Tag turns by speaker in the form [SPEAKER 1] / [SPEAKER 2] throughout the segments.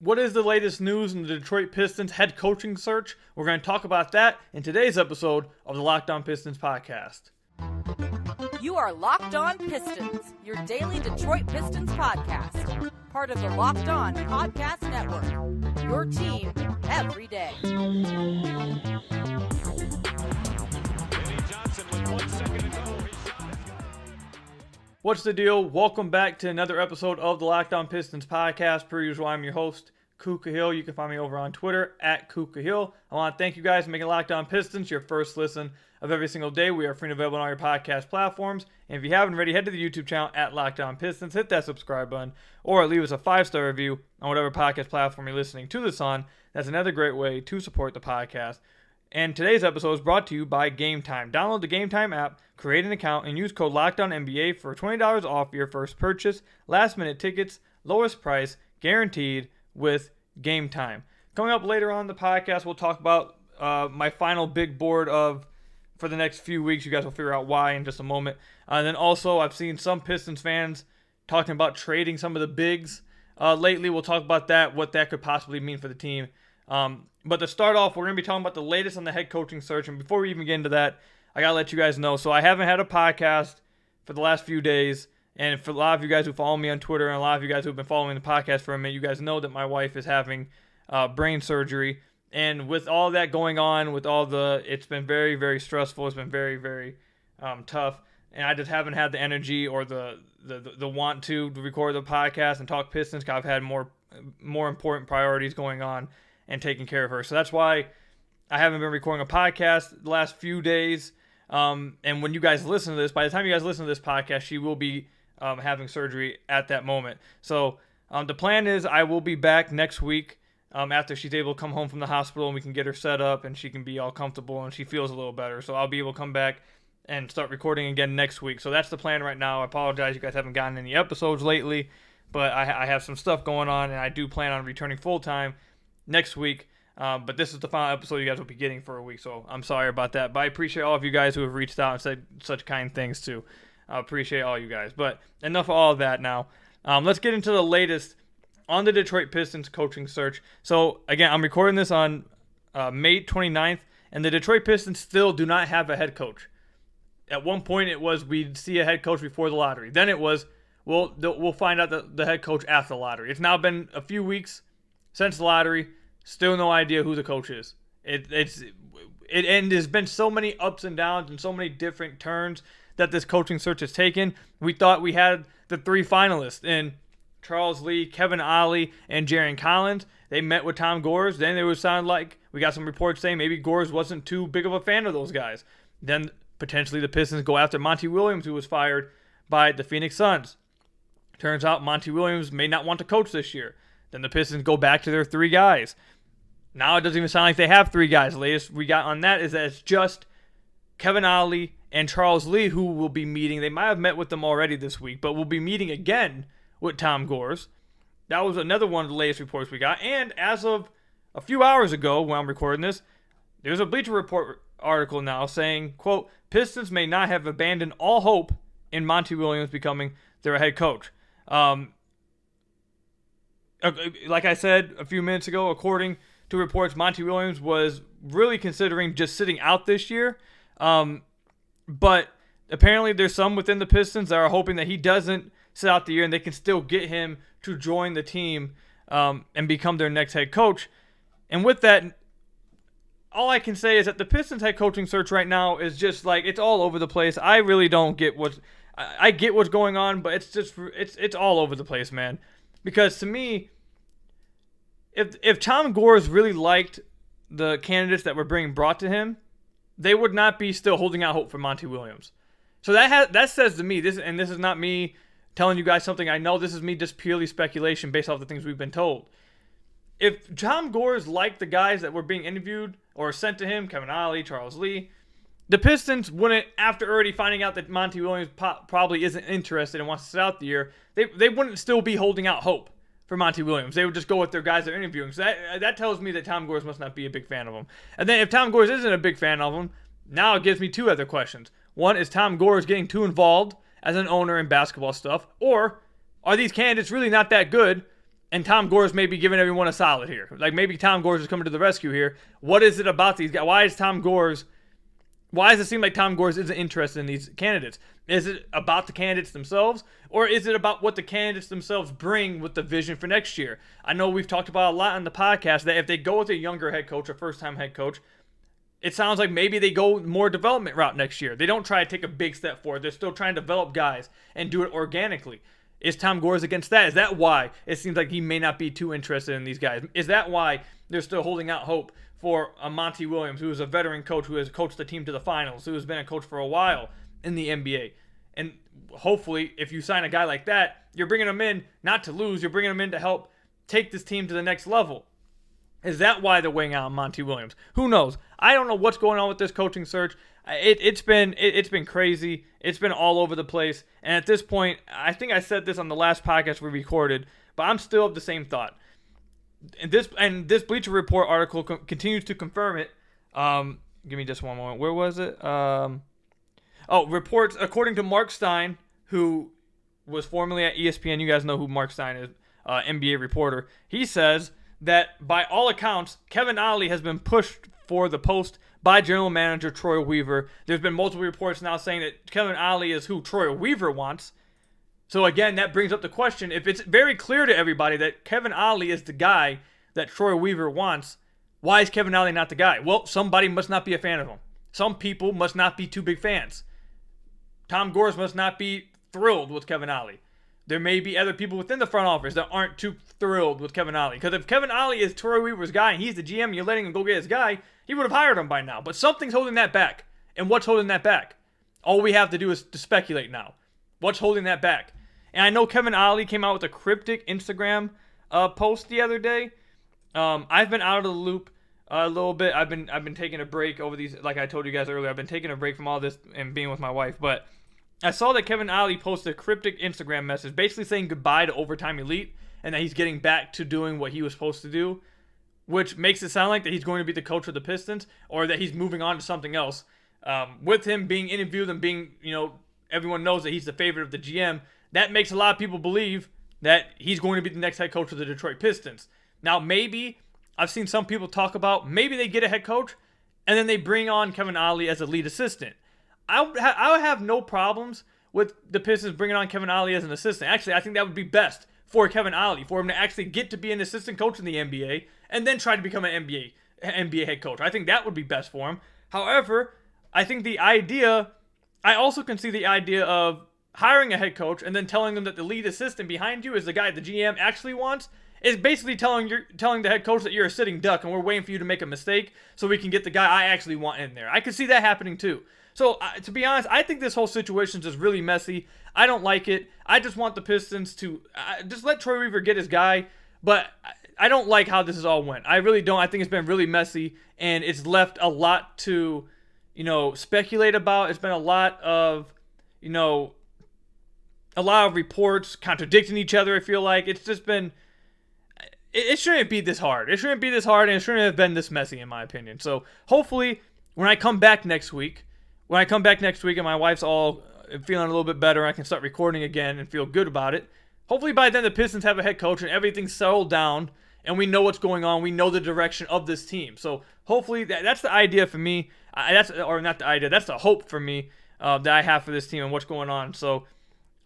[SPEAKER 1] What is the latest news in the Detroit Pistons head coaching search? We're going to talk about that in today's episode of the Locked On Pistons podcast.
[SPEAKER 2] You are Locked On Pistons, your daily Detroit Pistons podcast. Part of the Locked On Podcast Network. Your team every day.
[SPEAKER 1] What's the deal? Welcome back to another episode of the Locked On Pistons podcast. Per usual, I'm your host, Kuka Hill. You can find me over on Twitter at Kuka Hill. I want to thank you guys for making Locked On Pistons your first listen of every single day. We are free and available on all your podcast platforms. And if you haven't already, head to the YouTube channel at Locked On Pistons. Hit that subscribe button or leave us a 5-star review on whatever podcast platform you're listening to this on. That's another great way to support the podcast. And today's episode is brought to you by Gametime. Download the Gametime app, create an account, and use code LOCKEDONNBA for $20 off your first purchase. Last-minute tickets, lowest price, guaranteed with Gametime. Coming up later on in the podcast, we'll talk about my final big board for the next few weeks. You guys will figure out why in just a moment. And then also, I've seen some Pistons fans talking about trading some of the bigs lately. We'll talk about that, what that could possibly mean for the team. But to start off, we're going to be talking about the latest on the head coaching search. And before we even get into that, I got to let you guys know. So I haven't had a podcast for the last few days. And for a lot of you guys who follow me on Twitter and a lot of you guys who have been following the podcast for a minute, you guys know that my wife is having brain surgery. And with all that going on, it's been very, very stressful. It's been very, very tough. And I just haven't had the energy or the want to record the podcast and talk Pistons because I've had more important priorities going on and taking care of her. So that's why I haven't been recording a podcast the last few days. And when you guys listen to this, by the time you guys listen to this podcast, she will be having surgery at that moment. So the plan is I will be back next week after she's able to come home from the hospital and we can get her set up and she can be all comfortable and she feels a little better. So I'll be able to come back and start recording again next week. So that's the plan right now. I apologize you guys haven't gotten any episodes lately, but I have some stuff going on and I do plan on returning full-time next week, but this is the final episode you guys will be getting for a week, so I'm sorry about that, but I appreciate all of you guys who have reached out and said such kind things too. I appreciate all you guys, but enough of all of that now. Let's get into the latest on the Detroit Pistons coaching search. So again, I'm recording this on May 29th, and the Detroit Pistons still do not have a head coach. At one point it was we'd see a head coach before the lottery. Then it was, we'll find out the head coach after the lottery. It's now been a few weeks since the lottery. Still no idea who the coach is. And there's been so many ups and downs and so many different turns that this coaching search has taken. We thought we had the 3 finalists in Charles Lee, Kevin Ollie, and Jarron Collins. They met with Tom Gores. Then it would sound like we got some reports saying maybe Gores wasn't too big of a fan of those guys. Then potentially the Pistons go after Monty Williams, who was fired by the Phoenix Suns. Turns out Monty Williams may not want to coach this year. Then the Pistons go back to their 3 guys. Now it doesn't even sound like they have 3 guys. The latest we got on that is that it's just Kevin Ollie and Charles Lee who will be meeting. They might have met with them already this week, but will be meeting again with Tom Gores. That was another one of the latest reports we got. And as of a few hours ago when I'm recording this, there's a Bleacher Report article now saying, quote, Pistons may not have abandoned all hope in Monty Williams becoming their head coach. Like I said a few minutes ago, according to reports, Monty Williams was really considering just sitting out this year. But apparently there's some within the Pistons that are hoping that he doesn't sit out the year and they can still get him to join the team and become their next head coach. And with that, all I can say is that the Pistons head coaching search right now is just like, it's all over the place. I really don't get I get what's going on, but it's all over the place, man. Because to me, if Tom Gores really liked the candidates that were being brought to him, they would not be still holding out hope for Monty Williams. So that says to me, this is not me telling you guys something I know. This is me just purely speculation based off the things we've been told. If Tom Gores liked the guys that were being interviewed or sent to him, Kevin Ollie, Charles Lee, the Pistons wouldn't, after already finding out that Monty Williams probably isn't interested and wants to sit out the year, they wouldn't still be holding out hope for Monty Williams. They would just go with their guys they're interviewing. So that tells me that Tom Gores must not be a big fan of him. And then if Tom Gores isn't a big fan of him, now it gives me 2 other questions. One, is Tom Gores getting too involved as an owner in basketball stuff? Or are these candidates really not that good And Tom Gores may be giving everyone a solid here. Like maybe Tom Gores is coming to the rescue here. What is it about these guys? Why does it seem like Tom Gores isn't interested in these candidates? Is it about the candidates themselves? Or is it about what the candidates themselves bring with the vision for next year? I know we've talked about a lot on the podcast that if they go with a younger head coach, a first-time head coach, it sounds like maybe they go more development route next year. They don't try to take a big step forward. They're still trying to develop guys and do it organically. Is Tom Gores against that? Is that why it seems like he may not be too interested in these guys? Is that why they're still holding out hope for a Monty Williams, who is a veteran coach who has coached the team to the finals, who has been a coach for a while in the NBA? And hopefully, if you sign a guy like that, you're bringing him in not to lose. You're bringing him in to help take this team to the next level. Is that why they're weighing out on Monty Williams? Who knows? I don't know what's going on with this coaching search. It's been crazy. It's been all over the place. And at this point, I think I said this on the last podcast we recorded, but I'm still of the same thought. And this Bleacher Report article continues to confirm it. Give me just one moment. Where was it? Reports according to Mark Stein, who was formerly at ESPN. You guys know who Mark Stein is, NBA reporter. He says that by all accounts, Kevin Ollie has been pushed for the post by general manager Troy Weaver. There's been multiple reports now saying that Kevin Ollie is who Troy Weaver wants. So again, that brings up the question, if it's very clear to everybody that Kevin Ollie is the guy that Troy Weaver wants, why is Kevin Ollie not the guy? Well, somebody must not be a fan of him. Some people must not be too big fans. Tom Gores must not be thrilled with Kevin Ollie. There may be other people within the front office that aren't too thrilled with Kevin Ollie. Because if Kevin Ollie is Troy Weaver's guy and he's the GM and you're letting him go get his guy, he would have hired him by now. But something's holding that back. And what's holding that back? All we have to do is to speculate now. What's holding that back? And I know Kevin Ollie came out with a cryptic Instagram post the other day. I've been out of the loop a little bit. I've been taking a break over these, like I told you guys earlier. I've been taking a break from all this and being with my wife. But I saw that Kevin Ollie posted a cryptic Instagram message basically saying goodbye to Overtime Elite and that he's getting back to doing what he was supposed to do, which makes it sound like that he's going to be the coach of the Pistons or that he's moving on to something else. With him being interviewed and being, everyone knows that he's the favorite of the GM, that makes a lot of people believe that he's going to be the next head coach of the Detroit Pistons. Now, maybe, I've seen some people talk about, maybe they get a head coach and then they bring on Kevin Ollie as a lead assistant. I would have no problems with the Pistons bringing on Kevin Ollie as an assistant. Actually, I think that would be best for Kevin Ollie, for him to actually get to be an assistant coach in the NBA and then try to become an NBA head coach. I think that would be best for him. However, I think I also can see the idea of hiring a head coach and then telling them that the lead assistant behind you is the guy the GM actually wants, is basically telling the head coach that you're a sitting duck and we're waiting for you to make a mistake so we can get the guy I actually want in there. I could see that happening too. So, to be honest, I think this whole situation is just really messy. I don't like it. I just want the Pistons to just let Troy Weaver get his guy. But I don't like how this has all went. I really don't. I think it's been really messy, and it's left a lot to, speculate about. It's been a lot of reports contradicting each other, I feel like. It's just been... It shouldn't be this hard. It shouldn't be this hard, and it shouldn't have been this messy, in my opinion. So, hopefully, when I come back next week, and my wife's all feeling a little bit better, I can start recording again and feel good about it. Hopefully by then the Pistons have a head coach and everything's settled down and we know what's going on. We know the direction of this team. So hopefully that's the idea for me. That's the hope for me that I have for this team and what's going on. So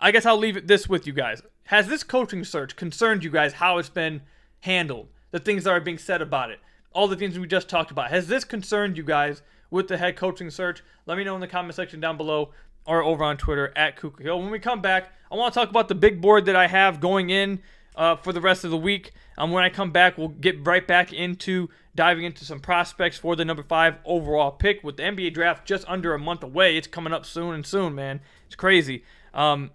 [SPEAKER 1] I guess I'll leave this with you guys. Has this coaching search concerned you guys, how it's been handled? The things that are being said about it? All the things we just talked about. Has this concerned you guys with the head coaching search? Let me know in the comment section down below or over on Twitter at Kuka Hill. When we come back, I want to talk about the big board that I have going in for the rest of the week. When I come back, we'll get right back into diving into some prospects for the number 5 overall pick with the NBA draft just under a month away. It's coming up soon, man. It's crazy. But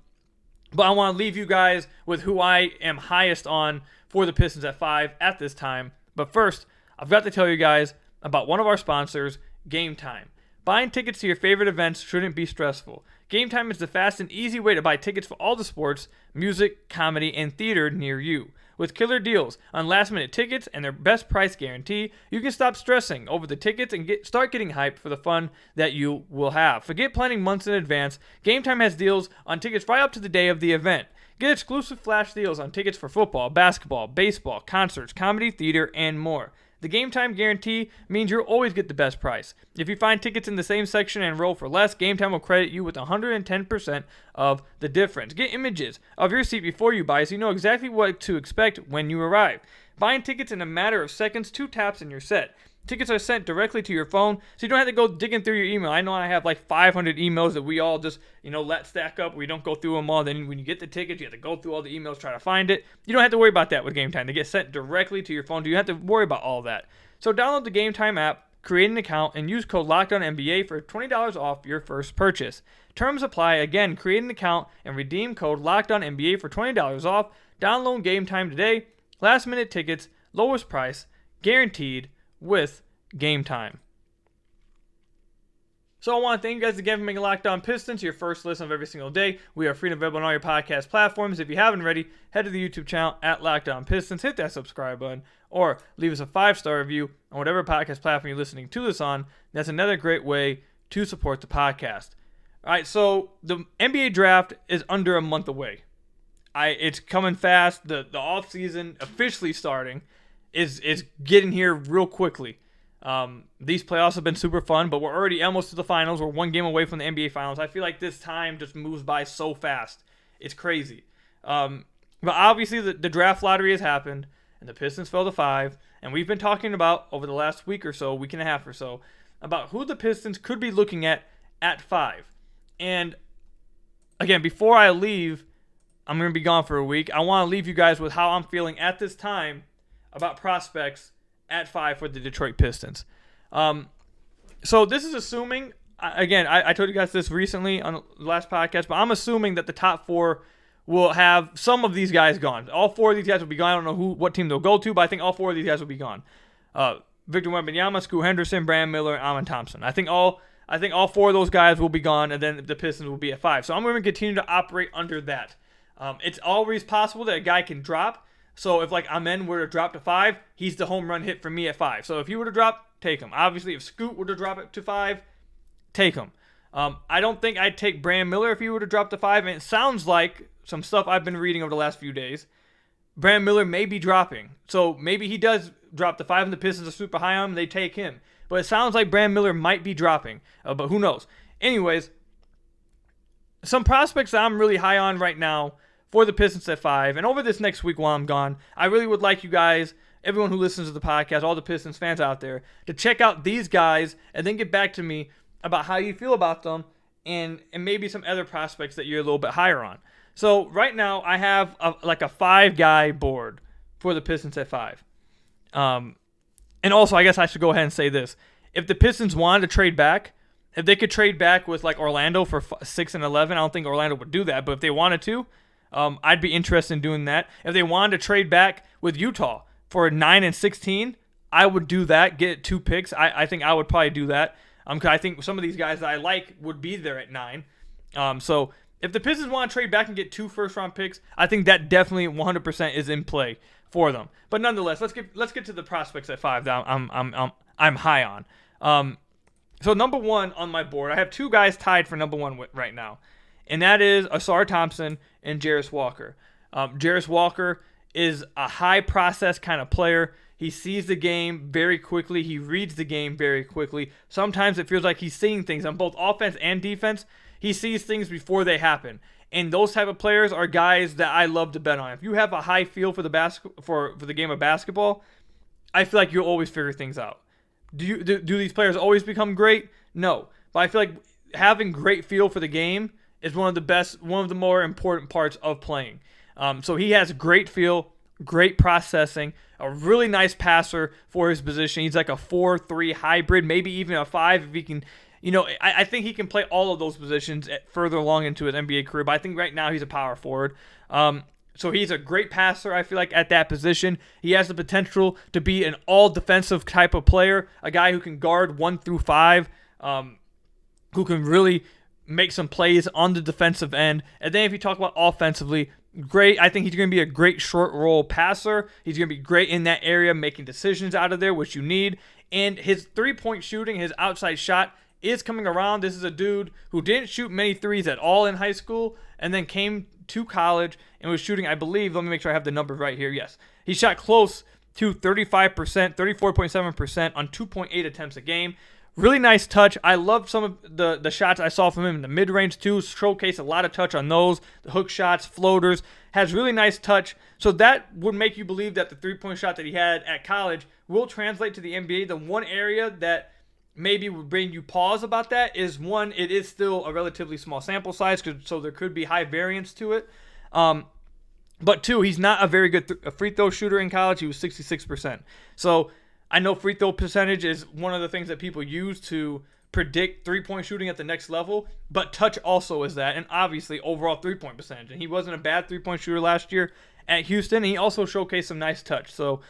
[SPEAKER 1] I want to leave you guys with who I am highest on for the Pistons at 5 at this time. But first, I've got to tell you guys about one of our sponsors, Gametime. Buying tickets to your favorite events shouldn't be stressful. Gametime is the fast and easy way to buy tickets for all the sports, music, comedy, and theater near you. With killer deals on last-minute tickets and their best price guarantee, you can stop stressing over the tickets and start getting hyped for the fun that you will have. Forget planning months in advance. Gametime has deals on tickets right up to the day of the event. Get exclusive flash deals on tickets for football, basketball, baseball, concerts, comedy, theater, and more. The Gametime guarantee means you'll always get the best price. If you find tickets in the same section and enroll for less, Gametime will credit you with 110% of the difference. Get images of your seat before you buy so you know exactly what to expect when you arrive. Buying tickets in a matter of seconds, 2 taps and you're set. Tickets are sent directly to your phone, so you don't have to go digging through your email. I know I have like 500 emails that we all just, let stack up. We don't go through them all. Then when you get the tickets, you have to go through all the emails, try to find it. You don't have to worry about that with Gametime. They get sent directly to your phone, so you don't have to worry about all that. So download the Gametime app, create an account, and use code LOCKEDONNBA for $20 off your first purchase. Terms apply. Again, create an account and redeem code LOCKEDONNBA for $20 off. Download Gametime today. Last minute tickets, lowest price, guaranteed with Gametime. So I want to thank you guys again for making Locked On Pistons your first listen of every single day. We are free and available on all your podcast platforms. If you haven't already, head to the YouTube channel at Locked On Pistons, hit that subscribe button, or leave us a 5-star review on whatever podcast platform you're listening to this on. That's another great way to support the podcast. All right, so the NBA draft is under a month away. It's coming fast. The off season officially starting is getting here real quickly. These playoffs have been super fun, but we're already almost to the finals. We're one game away from the NBA finals. I feel like this time just moves by so fast. It's crazy. But obviously the draft lottery has happened, and the Pistons fell to 5. And we've been talking about over the last week and a half or so, about who the Pistons could be looking at 5. And again, before I leave, I'm going to be gone for a week. I want to leave you guys with how I'm feeling at this time about prospects at 5 for the Detroit Pistons. So this is assuming, again, I told you guys this recently on the last podcast, but I'm assuming that the top 4 will have some of these guys gone. All 4 of these guys will be gone. I don't know what team they'll go to, but I think all 4 of these guys will be gone. Victor Wembanyama, Scoot Henderson, Brandon Miller, and Asar Thompson. I think all 4 of those guys will be gone, and then the Pistons will be at 5. So I'm going to continue to operate under that. It's always possible that a guy can drop. So if Amen were to drop to 5, he's the home run hit for me at 5. So if he were to drop, take him. Obviously, if Scoot were to drop it to 5, take him. I don't think I'd take Brandon Miller if he were to drop to 5. And it sounds like some stuff I've been reading over the last few days. Brandon Miller may be dropping. So maybe he does drop to 5 and the Pistons are super high on him. They take him. But it sounds like Brandon Miller might be dropping. But who knows? Anyways, some prospects that I'm really high on right now for the Pistons at 5. And over this next week while I'm gone, I really would like you guys, everyone who listens to the podcast, all the Pistons fans out there, to check out these guys and then get back to me about how you feel about them and maybe some other prospects that you're a little bit higher on. So right now I have a 5-guy board for the Pistons at 5. And also I guess I should go ahead and say this. If the Pistons wanted to trade back, if they could trade back with Orlando for 6 and 11, I don't think Orlando would do that. But if they wanted to, I'd be interested in doing that. If they wanted to trade back with Utah for 9 and 16, I would do that. Get 2 picks. I think I would probably do that. I think some of these guys that I like would be there at 9. So if the Pistons want to trade back and get 2 first-round picks, I think that definitely 100% is in play for them. But nonetheless, let's get to the prospects at 5 that I'm high on. So number 1 on my board, I have 2 guys tied for number 1 right now. And that is Asar Thompson and Jarris Walker. Jarris Walker is a high process kind of player. He sees the game very quickly. He reads the game very quickly. Sometimes it feels like he's seeing things on both offense and defense. He sees things before they happen. And those type of players are guys that I love to bet on. If you have a high feel for the for the game of basketball, I feel like you'll always figure things out. Do these players always become great? No. But I feel like having great feel for the game is one of the more important parts of playing. So he has great feel, great processing, a really nice passer for his position. He's like a 4-3 hybrid, maybe even a 5 if he can. I think he can play all of those positions further along into his NBA career, but I think right now he's a power forward. So he's a great passer, I feel like, at that position. He has the potential to be an all-defensive type of player, a guy who can guard 1 through 5, who can really make some plays on the defensive end. And then if you talk about offensively, great. I think he's going to be a great short roll passer. He's going to be great in that area, making decisions out of there, which you need. And his 3-point shooting, his outside shot, is coming around. This is a dude who didn't shoot many threes at all in high school and then came to college and was shooting, I believe, let me make sure I have the number right here. Yes. He shot close to 35%, 34.7% on 2.8 attempts a game. Really nice touch. I love some of the shots I saw from him in the mid-range too. Showcase a lot of touch on those. The hook shots, floaters. Has really nice touch. So that would make you believe that the three-point shot that he had at college will translate to the NBA. The one area that maybe would bring you pause about that is, one, it is still a relatively small sample size, so there could be high variance to it. But two, he's not a very good free throw shooter in college. He was 66%. So I know free throw percentage is one of the things that people use to predict three-point shooting at the next level, but touch also is that, and obviously overall three-point percentage. And he wasn't a bad three-point shooter last year at Houston. He also showcased some nice touch. So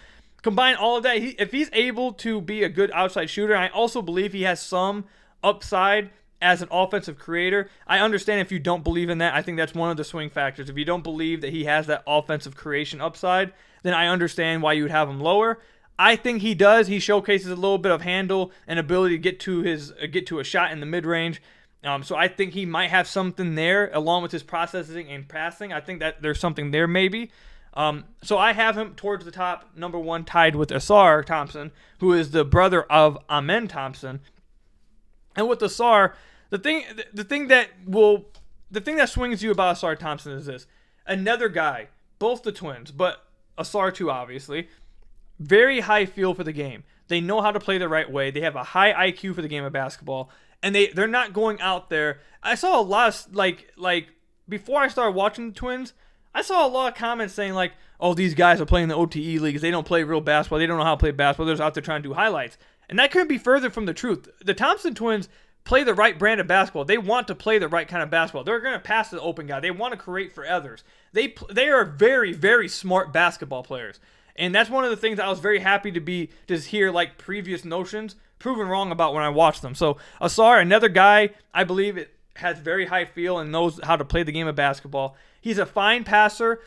[SPEAKER 1] combine all of that, if he's able to be a good outside shooter, I also believe he has some upside as an offensive creator. I understand if you don't believe in that. I think that's one of the swing factors. If you don't believe that he has that offensive creation upside, then I understand why you would have him lower. I think he does. He showcases a little bit of handle and ability to get to a shot in the mid-range. So I think he might have something there along with his processing and passing. I think that there's something there maybe. So I have him towards the top, number one, tied with Asar Thompson, who is the brother of Amen Thompson. And with Asar, the thing that swings you about Asar Thompson is this. Another guy, both the twins, but Asar too, obviously. Very high feel for the game. They know how to play the right way. They have a high IQ for the game of basketball. And they're not going out there. I saw a lot of, like before I started watching the Twins, I saw a lot of comments saying like, oh, these guys are playing the OTE leagues. They don't play real basketball. They don't know how to play basketball. They're just out there trying to do highlights. And that couldn't be further from the truth. The Thompson twins play the right brand of basketball. They want to play the right kind of basketball. They're going to pass the open guy. They want to create for others. They are very, very smart basketball players. And that's one of the things I was very happy to just hear, like, previous notions proven wrong about when I watched them. So Asar, another guy, I believe it has very high feel and knows how to play the game of basketball. He's a fine passer.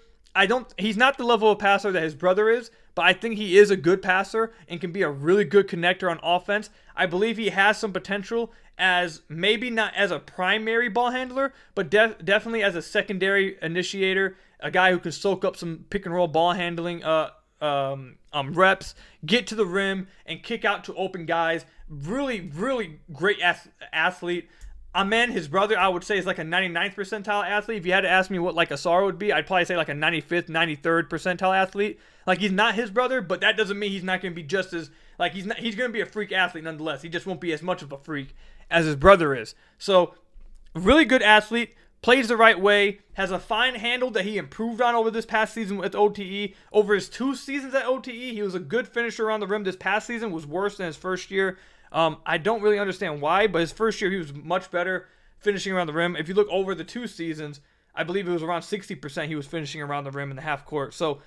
[SPEAKER 1] He's not the level of passer that his brother is, but I think he is a good passer and can be a really good connector on offense. I believe he has some potential as maybe not as a primary ball handler, but definitely as a secondary initiator, a guy who can soak up some pick and roll ball handling reps, get to the rim, and kick out to open guys. Really, really great athlete. Amen, his brother, I would say is like a 99th percentile athlete. If you had to ask me what like Asar would be, I'd probably say like a 95th, 93rd percentile athlete. Like, he's not his brother, but that doesn't mean he's not going to be just as, like, he's going to be a freak athlete nonetheless. He just won't be as much of a freak as his brother is. So, really good athlete. Plays the right way, has a fine handle that he improved on over this past season with OTE. Over his 2 seasons at OTE, he was a good finisher around the rim. This past season was worse than his first year. I don't really understand why, but his first year he was much better finishing around the rim. If you look over the 2 seasons, I believe it was around 60% he was finishing around the rim in the half court. So,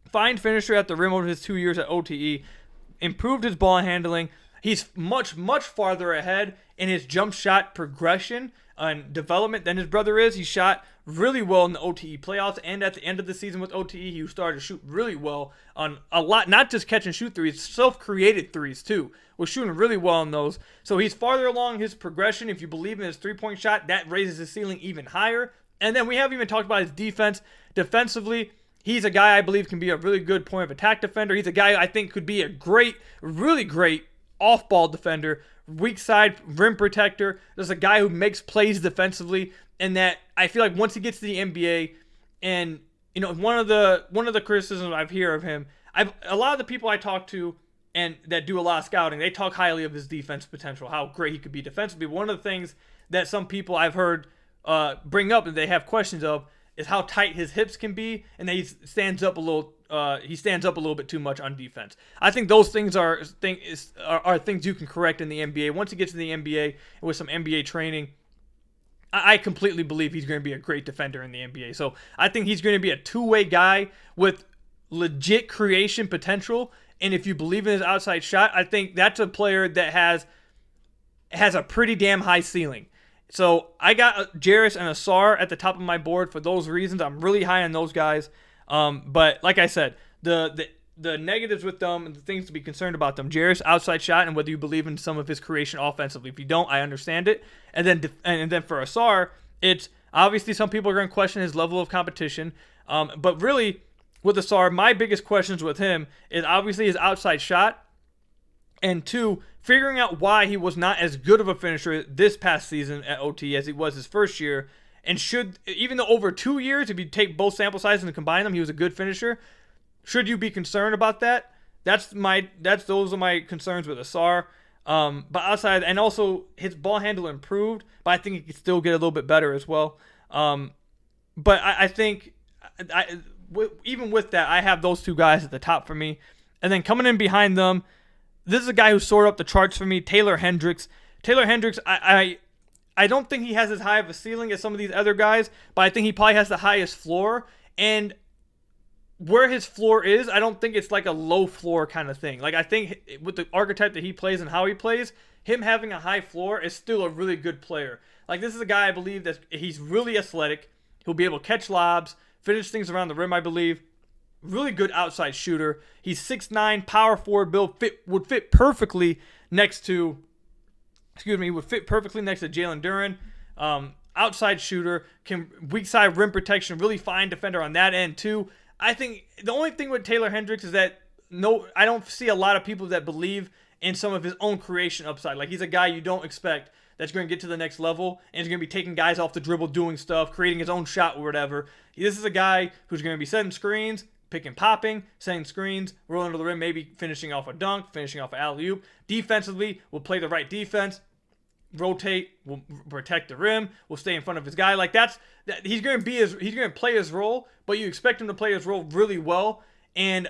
[SPEAKER 1] fine finisher at the rim over his 2 years at OTE. Improved his ball handling. He's much, much farther ahead in his jump shot progression and development than his brother is. He shot really well in the OTE playoffs, and at the end of the season with OTE, he started to shoot really well on a lot, not just catch and shoot threes, self-created threes too. Was shooting really well on those. So he's farther along his progression. If you believe in his three-point shot, that raises his ceiling even higher. And then we haven't even talked about his defense. Defensively, he's a guy I believe can be a really good point of attack defender. He's a guy I think could be a great, really great off-ball defender, weak side rim protector. There's a guy who makes plays defensively, and that I feel like once he gets to the NBA, and you know, one of the criticisms I've heard of him, a lot of the people I talk to and that do a lot of scouting, they talk highly of his defense potential, how great he could be defensively. One of the things that some people I've heard bring up and they have questions of is how tight his hips can be, and that he stands up a little bit too much on defense. I think those things are things you can correct in the NBA. Once he gets to the NBA with some NBA training, I completely believe he's going to be a great defender in the NBA. So I think he's going to be a two-way guy with legit creation potential. And if you believe in his outside shot, I think that's a player that has a pretty damn high ceiling. So I got Jarris and Asar at the top of my board for those reasons. I'm really high on those guys. But like I said, the the negatives with them and the things to be concerned about them. Jarrett's outside shot and whether you believe in some of his creation offensively. If you don't, I understand it. And then for Asar, it's obviously some people are going to question his level of competition. But really, with Asar, my biggest questions with him is obviously his outside shot. And 2, figuring out why he was not as good of a finisher this past season at OT as he was his first year. And even though over 2 years, if you take both sample sizes and combine them, he was a good finisher. Should you be concerned about that? Those are my concerns with Asar. But outside, and also his ball handle improved, but I think he could still get a little bit better as well. But I think even with that, I have those 2 guys at the top for me. And then coming in behind them, this is a guy who soared up the charts for me, Taylor Hendricks. Taylor Hendricks, I don't think he has as high of a ceiling as some of these other guys, but I think he probably has the highest floor. And where his floor is, I don't think it's like a low floor kind of thing. Like, I think with the archetype that he plays and how he plays, him having a high floor is still a really good player. Like, this is a guy I believe that he's really athletic. He'll be able to catch lobs, finish things around the rim, I believe. Really good outside shooter. He's 6'9", power forward build, would fit perfectly next to Jalen Duren. Outside shooter, can weak side rim protection, really fine defender on that end too. I think the only thing with Taylor Hendricks is that I don't see a lot of people that believe in some of his own creation upside. Like, he's a guy you don't expect that's going to get to the next level and is going to be taking guys off the dribble, doing stuff, creating his own shot or whatever. This is a guy who's going to be setting screens, pick and popping, setting screens, rolling to the rim, maybe finishing off a dunk, finishing off an alley-oop. Defensively, will play the right defense, rotate, will protect the rim, will stay in front of his guy. Like, he's going to play his role, but you expect him to play his role really well, and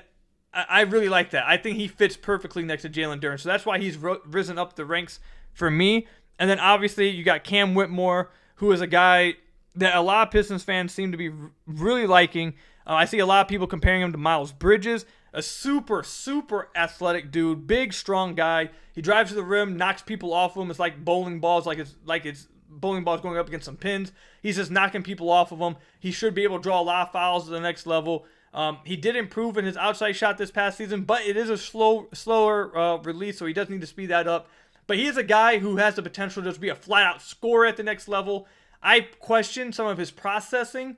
[SPEAKER 1] I really like that. I think he fits perfectly next to Jalen Duren, so that's why he's risen up the ranks for me. And then obviously you got Cam Whitmore, who is a guy that a lot of Pistons fans seem to be really liking. I see a lot of people comparing him to Miles Bridges, a super, super athletic dude, big, strong guy. He drives to the rim, knocks people off of him. It's like bowling balls, like it's bowling balls going up against some pins. He's just knocking people off of him. He should be able to draw a lot of fouls to the next level. He did improve in his outside shot this past season, but it is a slower release, so he does need to speed that up. But he is a guy who has the potential to just be a flat-out scorer at the next level. I question some of his processing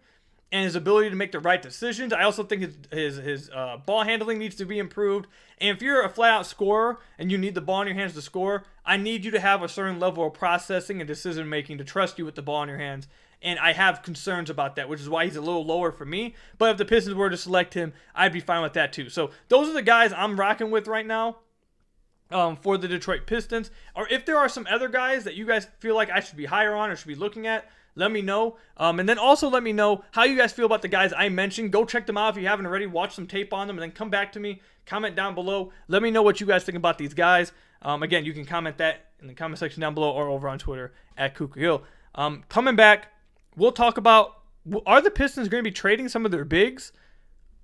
[SPEAKER 1] and his ability to make the right decisions. I also think his ball handling needs to be improved. And if you're a flat-out scorer and you need the ball in your hands to score, I need you to have a certain level of processing and decision-making to trust you with the ball in your hands. And I have concerns about that, which is why he's a little lower for me. But if the Pistons were to select him, I'd be fine with that too. So those are the guys I'm rocking with right now for the Detroit Pistons. Or if there are some other guys that you guys feel like I should be higher on or should be looking at, let me know. And then also let me know how you guys feel about the guys I mentioned. Go check them out if you haven't already. Watch some tape on them and then come back to me. Comment down below. Let me know what you guys think about these guys. Again, you can comment that in the comment section down below or over on Twitter at KukaHill. Coming back, we'll talk about, are the Pistons going to be trading some of their bigs?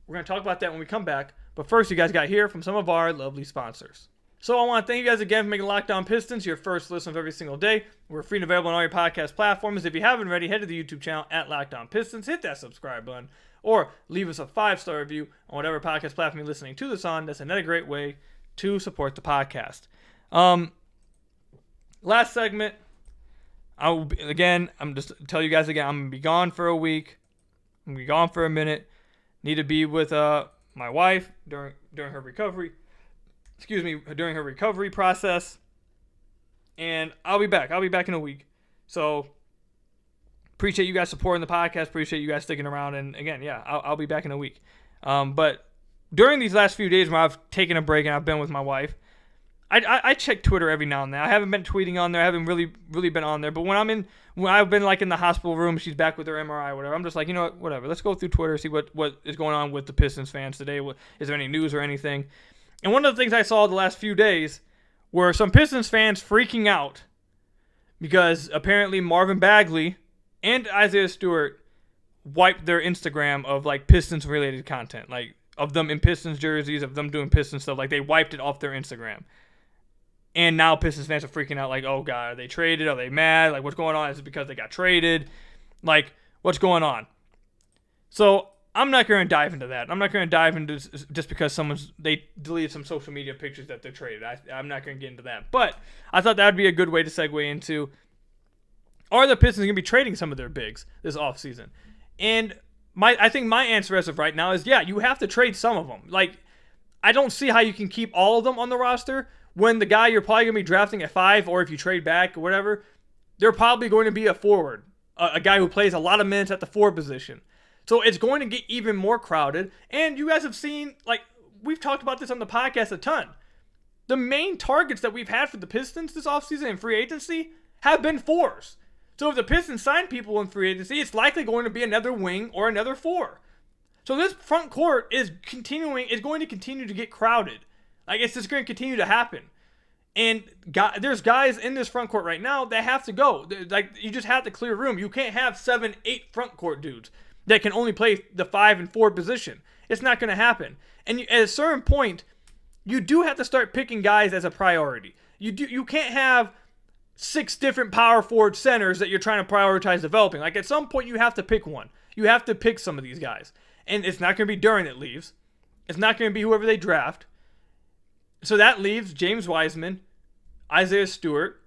[SPEAKER 1] We're going to talk about that when we come back. But first, you guys got to hear from some of our lovely sponsors. So I want to thank you guys again for making Locked On Pistons your first listen of every single day. We're free and available on all your podcast platforms. If you haven't already, head to the YouTube channel at Locked On Pistons. Hit that subscribe button or leave us a 5-star review on whatever podcast platform you're listening to this on. That's another great way to support the podcast. Last segment. I'm just tell you guys again, I'm going to be gone for a week. I'm going to be gone for a minute. Need to be with my wife during her recovery. During her recovery process. And I'll be back. I'll be back in a week. So, appreciate you guys supporting the podcast. Appreciate you guys sticking around. And again, yeah, I'll be back in a week. But during these last few days when I've taken a break and I've been with my wife, I check Twitter every now and then. I haven't been tweeting on there. I haven't really been on there. But when I've been like in the hospital room, she's back with her MRI or whatever, I'm just like, you know what, whatever. Let's go through Twitter, see what is going on with the Pistons fans today. Is there any news or anything? And one of the things I saw the last few days were some Pistons fans freaking out because apparently Marvin Bagley and Isaiah Stewart wiped their Instagram of like Pistons related content, like of them in Pistons jerseys, of them doing Pistons stuff. Like they wiped it off their Instagram. And now Pistons fans are freaking out like, oh God, are they traded? Are they mad? Like what's going on? Is it because they got traded? Like what's going on? So I'm not going to dive into that. I'm not going to dive into just because they deleted some social media pictures that they're traded. I'm not going to get into that. But I thought that would be a good way to segue into, are the Pistons going to be trading some of their bigs this offseason? And I think my answer as of right now is, yeah, you have to trade some of them. Like, I don't see how you can keep all of them on the roster when the guy you're probably going to be drafting at 5, or if you trade back or whatever, they're probably going to be a forward, a guy who plays a lot of minutes at the 4 position. So it's going to get even more crowded. And you guys have seen, like, we've talked about this on the podcast a ton. The main targets that we've had for the Pistons this offseason in free agency have been 4s. So if the Pistons sign people in free agency, it's likely going to be another wing or another 4. So this front court is going to continue to get crowded. Like, it's just going to continue to happen. And there's guys in this front court right now that have to go. Like, you just have to clear room. You can't have 7, 8 front court dudes that can only play the 5 and 4 position. It's not going to happen. And at a certain point, you do have to start picking guys as a priority. You can't have 6 different power forward centers that you're trying to prioritize developing. Like, at some point, you have to pick one. You have to pick some of these guys. And it's not going to be Duren that leaves. It's not going to be whoever they draft. So that leaves James Wiseman, Isaiah Stewart,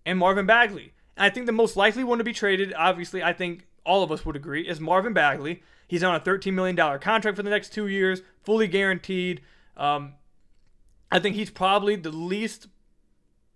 [SPEAKER 1] and Marvin Bagley. And I think the most likely one to be traded, obviously, I think all of us would agree, is Marvin Bagley. He's on a $13 million contract for the next 2 years, fully guaranteed. I think he's probably the least...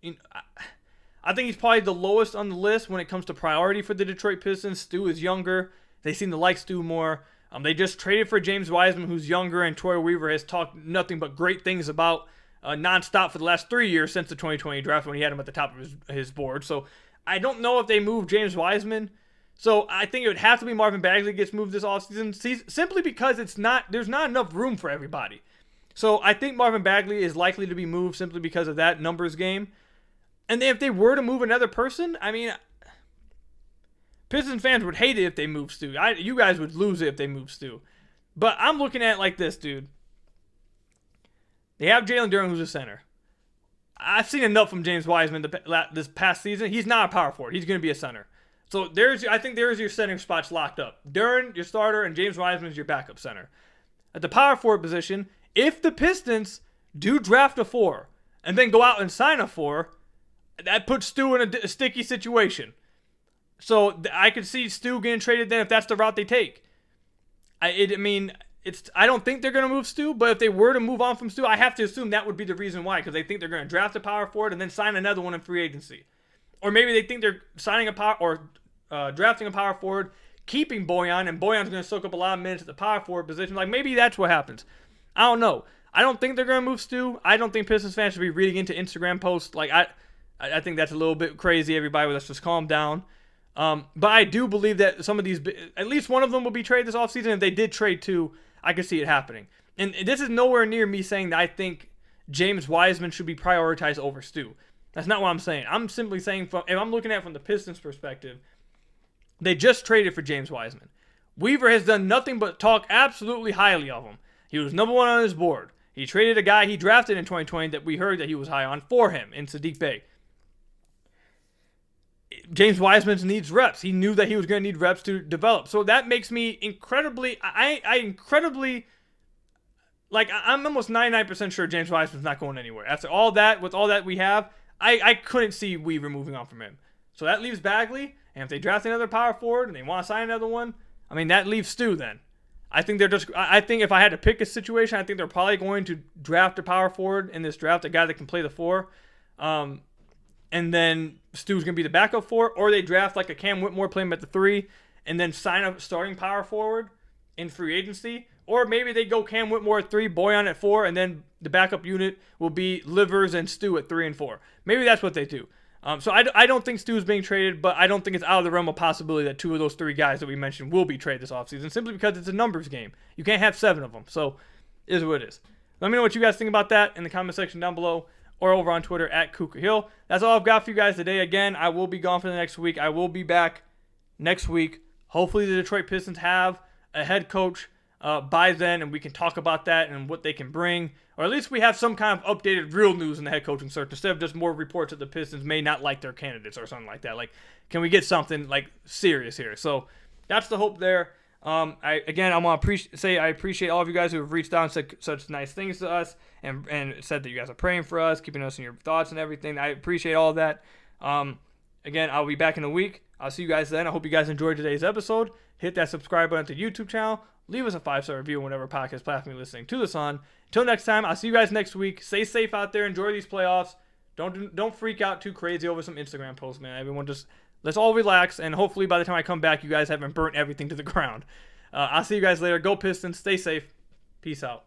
[SPEAKER 1] I think he's probably the lowest on the list when it comes to priority for the Detroit Pistons. Stu is younger. They seem to like Stu more. They just traded for James Wiseman, who's younger, and Troy Weaver has talked nothing but great things about nonstop for the last 3 years since the 2020 draft when he had him at the top of his board. So I don't know if they move James Wiseman. So I think it would have to be Marvin Bagley gets moved this offseason simply because there's not enough room for everybody. So I think Marvin Bagley is likely to be moved simply because of that numbers game. And then if they were to move another person, I mean, Pistons fans would hate it if they moved Stu. You guys would lose it if they moved Stu. But I'm looking at it like this, dude. They have Jalen Duren, who's a center. I've seen enough from James Wiseman this past season. He's not a power forward. He's going to be a center. So I think there's your center spots locked up. Duren, your starter, and James Wiseman is your backup center. At the power forward position, if the Pistons do draft a 4 and then go out and sign a 4, that puts Stu in a sticky situation. So I could see Stu getting traded then if that's the route they take. I don't think they're going to move Stu, but if they were to move on from Stu, I have to assume that would be the reason why, because they think they're going to draft a power forward and then sign another one in free agency. Or maybe they think they're signing drafting a power forward, keeping Bojan, and Bojan's going to soak up a lot of minutes at the power forward position. Like, maybe that's what happens. I don't know. I don't think they're going to move Stu. I don't think Pistons fans should be reading into Instagram posts. Like, I think that's a little bit crazy. Everybody, let's just calm down. But I do believe that some of these, at least one of them will be traded this offseason. If they did trade 2, I could see it happening. And this is nowhere near me saying that I think James Wiseman should be prioritized over Stu. That's not what I'm saying. I'm simply saying, if I'm looking at it from the Pistons' perspective, they just traded for James Wiseman. Weaver has done nothing but talk absolutely highly of him. He was number 1 on his board. He traded a guy he drafted in 2020 that we heard that he was high on for him in Sadiq Bey. James Wiseman needs reps. He knew that he was going to need reps to develop. So that makes me incredibly, I'm almost 99% sure James Wiseman's not going anywhere. After all that, with all that we have, I couldn't see Weaver moving on from him. So that leaves Bagley, and if they draft another power forward and they want to sign another one, I mean, that leaves Stu then. I think if I had to pick a situation, I think they're probably going to draft a power forward in this draft, a guy that can play the 4. And then Stu's going to be the backup 4, or they draft like a Cam Whitmore, play him at the 3, and then sign a starting power forward in free agency. Or maybe they go Cam Whitmore at 3, Bojan at 4, and then the backup unit will be Livers and Stu at 3 and 4. Maybe that's what they do. So I don't think Stu's being traded, but I don't think it's out of the realm of possibility that 2 of those 3 guys that we mentioned will be traded this offseason, simply because it's a numbers game. You can't have 7 of them. So it is what it is. Let me know what you guys think about that in the comment section down below, or over on Twitter at Kuka Hill. That's all I've got for you guys today. Again, I will be gone for the next week. I will be back next week. Hopefully the Detroit Pistons have a head coach by then, and we can talk about that and what they can bring. Or at least we have some kind of updated real news in the head coaching search instead of just more reports that the Pistons may not like their candidates or something like that. Like, can we get something like serious here? So that's the hope there. I want to I appreciate all of you guys who have reached out and said such nice things to us and said that you guys are praying for us, keeping us in your thoughts and everything. I appreciate all of that. Again, I'll be back in a week. I'll see you guys then. I hope you guys enjoyed today's episode. Hit that subscribe button to the YouTube channel. Leave us a 5-star review on whatever podcast platform you're listening to this on. Until next time, I'll see you guys next week. Stay safe out there. Enjoy these playoffs. Don't freak out too crazy over some Instagram posts, man. Everyone just let's all relax, and hopefully by the time I come back, you guys haven't burnt everything to the ground. I'll see you guys later. Go Pistons. Stay safe. Peace out.